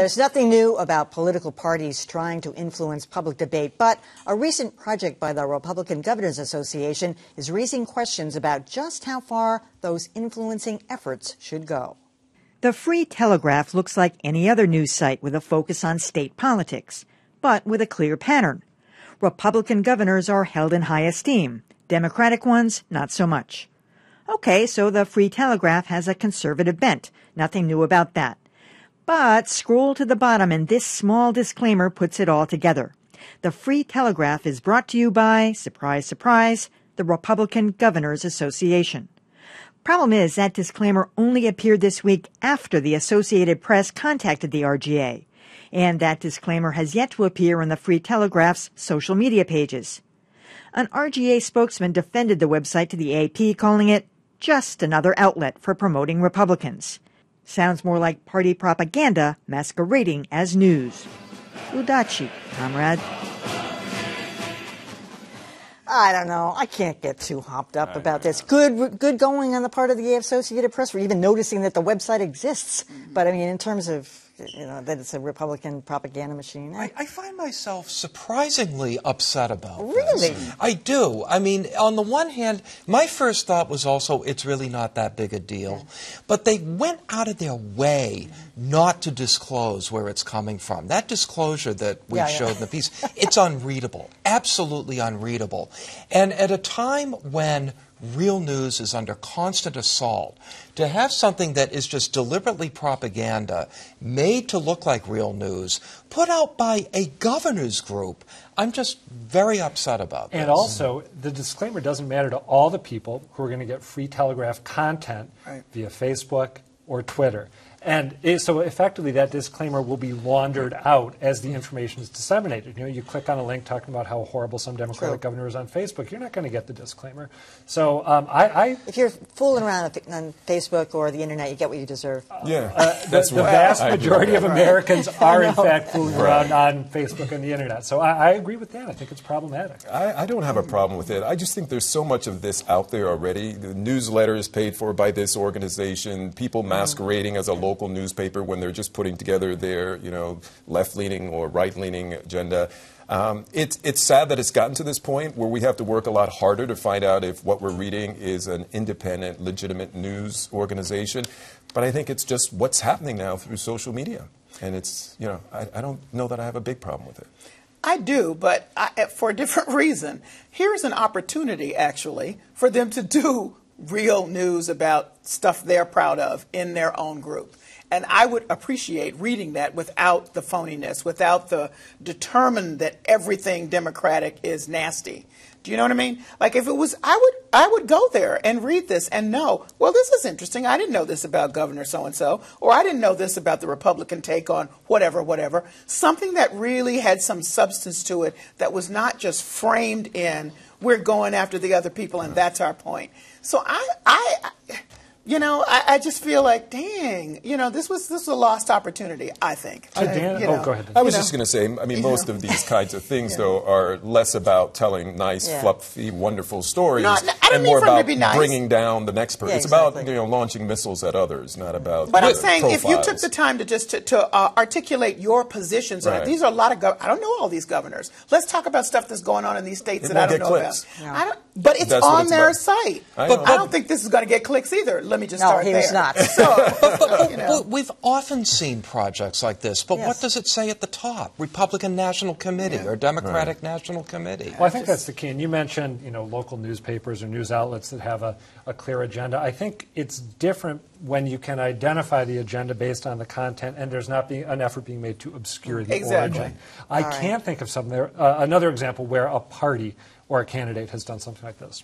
There's nothing new about political parties trying to influence public debate, but a recent project by the Republican Governors Association is raising questions about just how far those influencing efforts should go. The Free Telegraph looks like any other news site with a focus on state politics, but with a clear pattern. Republican governors are held in high esteem. Democratic ones, not so much. Okay, so the Free Telegraph has a conservative bent. Nothing new about that. But scroll to the bottom and this small disclaimer puts it all together. The Free Telegraph is brought to you by, surprise, surprise, the Republican Governors Association. Problem is that disclaimer only appeared this week after the Associated Press contacted the RGA. And that disclaimer has yet to appear on the Free Telegraph's social media pages. An RGA spokesman defended the website to the AP, calling it just another outlet for promoting Republicans. Sounds more like party propaganda masquerading as news. Udachi, comrade. I don't know. I can't get too hopped up about this. Good going on the part of the Associated Press for even noticing that the website exists. But, I mean, in terms of, that it's a Republican propaganda machine. I find myself surprisingly upset about Really? this. I do. I mean, on the one hand, my first thought was also it's really not that big a deal. Yeah. But they went out of their way not to disclose where it's coming from. That disclosure that we showed in the piece, it's unreadable, absolutely unreadable. And at a time when real news is under constant assault, to have something that is just deliberately propaganda, made to look like real news, put out by a governor's group, I'm just very upset about this. And also, the disclaimer doesn't matter to all the people who are going to get Free Telegraph content via Facebook or Twitter. And so effectively that disclaimer will be laundered out as the information is disseminated. You click on a link talking about how horrible some Democratic governor is on Facebook, you're not going to get the disclaimer. So if you're fooling around on Facebook or the Internet, you get what you deserve. The vast majority of Americans are in fact fooling around on Facebook and the Internet. So I agree with that. I think it's problematic. I don't have a problem with it. I just think there's so much of this out there already. The newsletter is paid for by this organization, people masquerading as a local newspaper when they're just putting together their, left-leaning or right-leaning agenda. It's sad that it's gotten to this point where we have to work a lot harder to find out if what we're reading is an independent, legitimate news organization. But I think it's just what's happening now through social media. And it's, I don't know that I have a big problem with it. I do, but for a different reason. Here's an opportunity, actually, for them to do real news about stuff they're proud of in their own group. And I would appreciate reading that without the phoniness, without the determined that everything Democratic is nasty. Do you know what I mean? Like if it was, I would go there and read this and know, well, this is interesting. I didn't know this about Governor so-and-so, or I didn't know this about the Republican take on whatever. Something that really had some substance to it that was not just framed in, we're going after the other people and that's our point. So I just feel like, dang, this was a lost opportunity, I think. Go ahead. I was just going to say, I mean, most of these kinds of things, though, are less about telling nice, fluffy, wonderful stories and more about bringing down the next person. It's about, launching missiles at others, not about But I'm saying profiles. if you took the time to just to articulate your positions, these are a lot of I don't know all these governors. Let's talk about stuff that's going on in these states that I don't know about. But it's on their site. I don't think this is going to get clicks either. Let me just start there. No, he's not. So, we've often seen projects like this, but what does it say at the top? Republican National Committee or Democratic National Committee? Well, I think that's the key. And you mentioned, local newspapers or news outlets that have a clear agenda. I think it's different when you can identify the agenda based on the content and there's not an effort being made to obscure the origin. I can't think of something another example where a party or a candidate has done something like this.